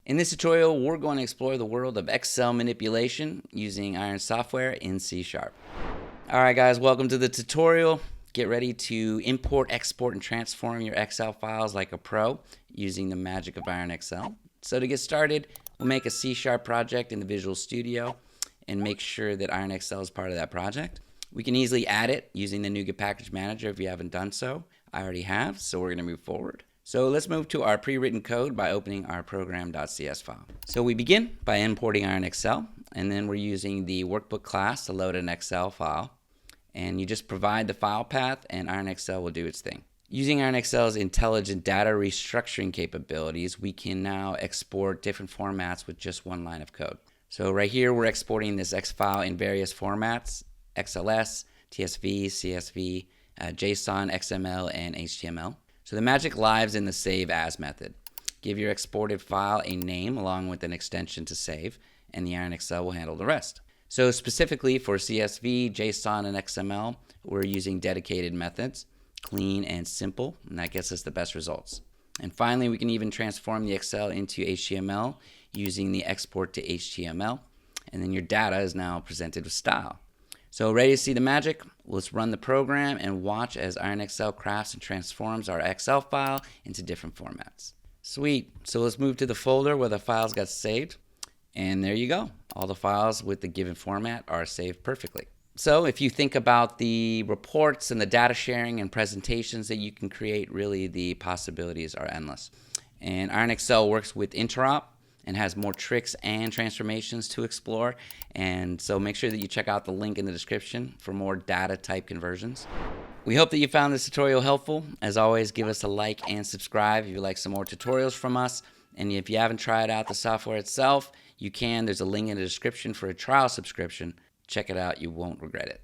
In this tutorial, we're going to explore the world of Excel manipulation using Iron software in C#. Alright guys, welcome to the tutorial. Get ready to import, export, and transform your Excel files like a pro using the magic of IronXL. So to get started, we'll make a C# project in the Visual Studio and make sure that IronXL is part of that project. We can easily add it using the NuGet Package Manager if you haven't done so. I already have, so we're going to move forward. So let's move to our pre-written code by opening our program.cs file. So we begin by importing IronXL, and then we're using the workbook class to load an Excel file. And you just provide the file path and IronXL will do its thing. Using IronXL's intelligent data restructuring capabilities, we can now export different formats with just one line of code. So right here, we're exporting this X file in various formats: XLS, TSV, CSV, JSON, XML, and HTML. So the magic lies in the SaveAs method. Give your exported file a name along with an extension to save, and the IronXL will handle the rest. So specifically for CSV, JSON, and XML, we're using dedicated methods, clean and simple, and that gets us the best results. And finally, we can even transform the Excel into HTML using the export to HTML, and then your data is now presented with style. So ready to see the magic? Let's run the program and watch as IronXL crafts and transforms our Excel file into different formats. Sweet. So let's move to the folder where the files got saved. And there you go. All the files with the given format are saved perfectly. So if you think about the reports and the data sharing and presentations that you can create, really the possibilities are endless. And IronXL works with interop and has more tricks and transformations to explore. And so make sure that you check out the link in the description for more data type conversions. We hope that you found this tutorial helpful. As always, give us a like and subscribe if you'd like some more tutorials from us. And if you haven't tried out the software itself, you can. There's a link in the description for a trial subscription. Check it out. You won't regret it.